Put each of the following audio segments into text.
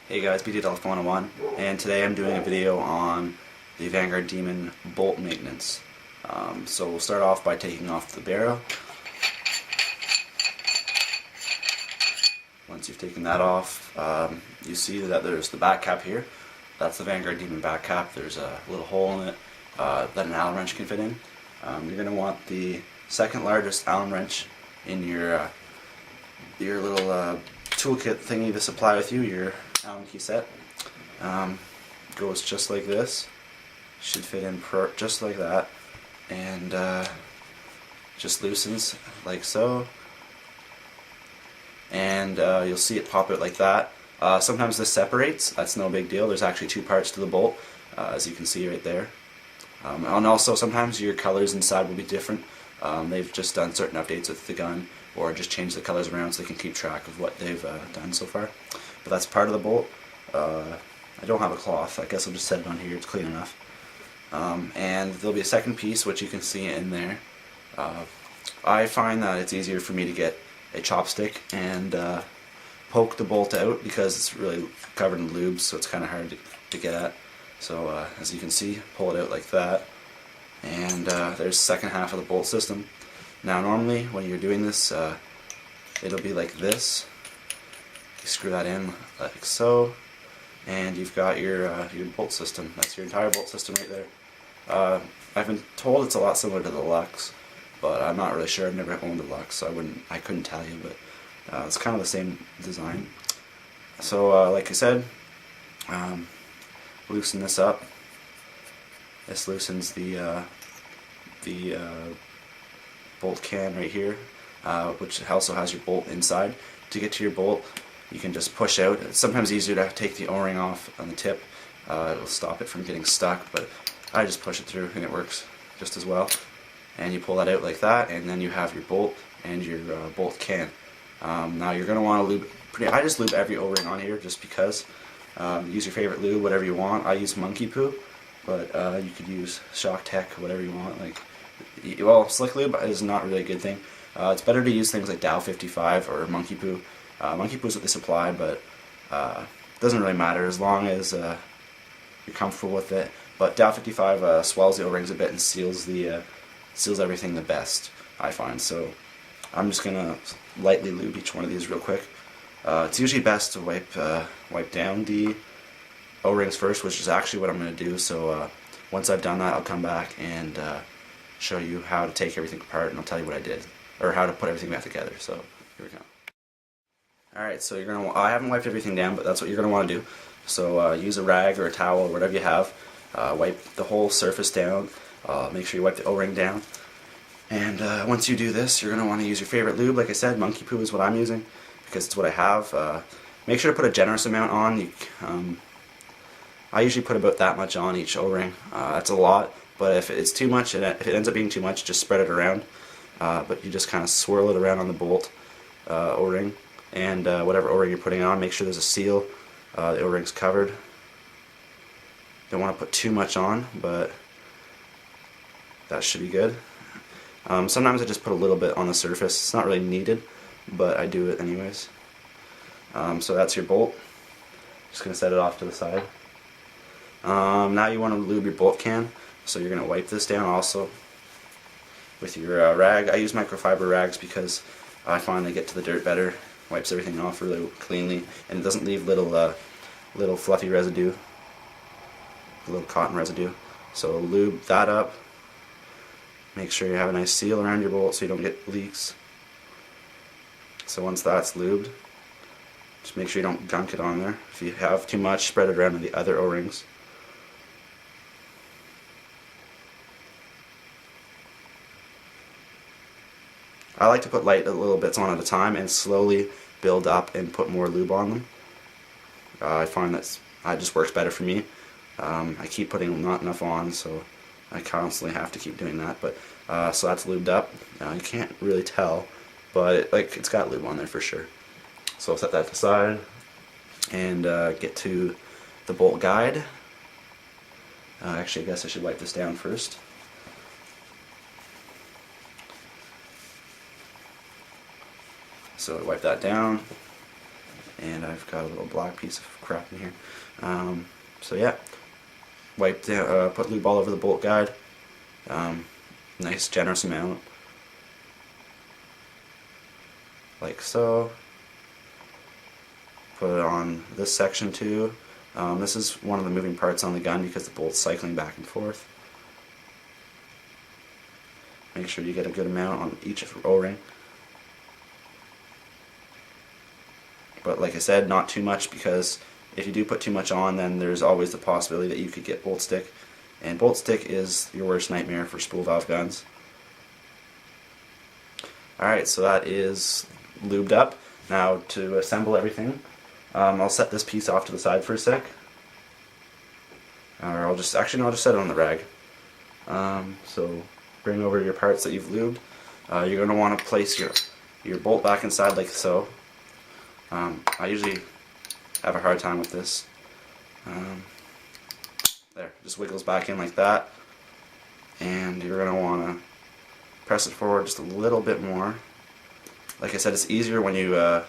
Hey guys, BDLF 101, and today I'm doing a video on the Vanguard Demon bolt maintenance. So we'll start off by taking off the barrel. Once you've taken that off, you see that there's the back cap here. That's the Vanguard Demon back cap. There's a little hole in it that an Allen wrench can fit in. You're going to want the second largest Allen wrench in your little toolkit thingy to supply with you, your Allen key set. Goes just like this. Should fit in just like that, and just loosens like so. And you'll see it pop out like that. Sometimes this separates. That's no big deal. There's actually two parts to the bolt, as you can see right there. And also sometimes your colors inside will be different. They've just done certain updates with the gun, or just changed the colors around so they can keep track of what they've done so far. But that's part of the bolt. I don't have a cloth. I guess I'll just set it on here. It's clean enough. And there'll be a second piece, which you can see in there. I find that it's easier for me to get a chopstick and poke the bolt out, because it's really covered in lube, so it's kind of hard to get at. So as you can see, pull it out like that, and there's the second half of the bolt system. Now normally when you're doing this, it'll be like this. You screw that in like so, and you've got your bolt system. That's your entire bolt system right there. I've been told it's a lot similar to the Lux, but I'm not really sure. I've never owned a Lux, so I couldn't tell you, but it's kind of the same design. So like I said, loosen this up. This loosens the bolt can right here, which also has your bolt inside. To get to your bolt, you can just push out. It's sometimes easier to take the O-ring off on the tip. It'll stop it from getting stuck, but I just push it through and it works just as well. And you pull that out like that, and then you have your bolt and your bolt can. Now you're going to want to lube. I just lube every O-ring on here just because. Use your favorite lube, whatever you want. I use monkey poo, but you could use Shock Tech, whatever you want. Well, slick lube is not really a good thing. It's better to use things like Dow 55 or monkey poo. Monkey poo is what they supply, but it doesn't really matter as long as you're comfortable with it. But Dow 55 swells the O-rings a bit and seals everything the best, I find. So I'm just gonna lightly lube each one of these real quick. It's usually best to wipe down the O-rings first, which is actually what I'm going to do. So once I've done that, I'll come back and show you how to take everything apart, and I'll tell you what I did, or how to put everything back together. So here we go. Alright, so I haven't wiped everything down, but that's what you're going to want to do. So use a rag or a towel or whatever you have. Wipe the whole surface down. Make sure you wipe the O-ring down. And once you do this, you're going to want to use your favorite lube. Like I said, monkey poo is what I'm using, because it's what I have. Make sure to put a generous amount on. I usually put about that much on each O-ring. That's a lot, but if it's too much, if it ends up being too much, just spread it around. But you just kind of swirl it around on the bolt O-ring, and whatever O-ring you're putting on, make sure there's a seal. The O-ring's covered. Don't want to put too much on, but that should be good. Sometimes I just put a little bit on the surface. It's not really needed, but I do it anyways. So that's your bolt. Just going to set it off to the side. Now you want to lube your bolt can, so you're going to wipe this down also with your rag. I use microfiber rags because I find they get to the dirt better. Wipes everything off really cleanly, and it doesn't leave little fluffy residue, little cotton residue. So lube that up. Make sure you have a nice seal around your bolt so you don't get leaks. So once that's lubed, just make sure you don't gunk it on there. If you have too much, spread it around to the other O-rings. I like to put light little bits on at a time and slowly build up and put more lube on them. I find that just works better for me. I keep putting not enough on, so I constantly have to keep doing that. But so that's lubed up. You can't really tell, but it's got lube on there for sure. So I'll set that aside and get to the bolt guide. Actually, I guess I should wipe this down first. So wipe that down. and I've got a little black piece of crap in here. So yeah, wipe down, put lube all over the bolt guide. Nice generous amount, like so. Put it on this section too. This is one of the moving parts on the gun because the bolt's cycling back and forth. Make sure you get a good amount on each O-ring. But like I said, not too much, because if you do put too much on, then there's always the possibility that you could get bolt stick. And bolt stick is your worst nightmare for spool valve guns. Alright, so that is lubed up. Now to assemble everything, I'll set this piece off to the side for a sec. Or I'll just set it on the rag. So bring over your parts that you've lubed. You're going to want to place your bolt back inside like so. I usually have a hard time with this. There, just wiggles back in like that. And you're going to want to press it forward just a little bit more. Like I said, it's easier when you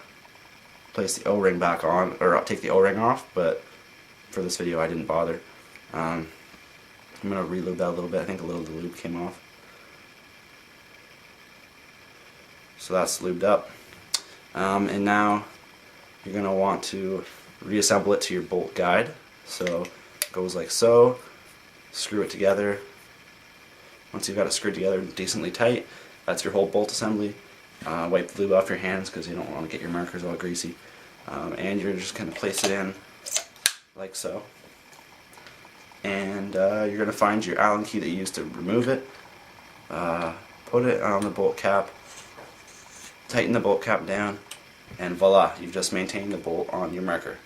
place the O-ring back on, or take the O-ring off, but for this video I didn't bother. I'm going to relube that a little bit. I think a little of the lube came off. So that's lubed up. And now you're going to want to reassemble it to your bolt guide. So it goes like so. Screw it together. Once you've got it screwed together decently tight, that's your whole bolt assembly. Wipe the lube off your hands because you don't want to get your markers all greasy. And you're just going to place it in like so. And you're going to find your Allen key that you used to remove it. Put it on the bolt cap. Tighten the bolt cap down. And voila, you've just maintained the bolt on your marker.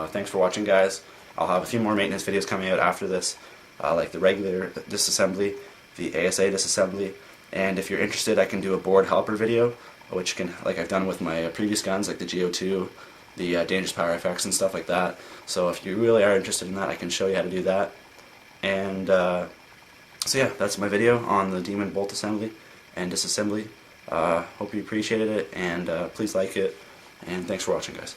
Thanks for watching, guys. I'll have a few more maintenance videos coming out after this, like the regular disassembly, the ASA disassembly, and if you're interested I can do a board helper video, which can, like I've done with my previous guns like the GO2, the Dangerous Power FX and stuff like that. So if you really are interested in that, I can show you how to do that. And so yeah, that's my video on the Demon bolt assembly and disassembly. Hope you appreciated it, and please like it, and thanks for watching, guys.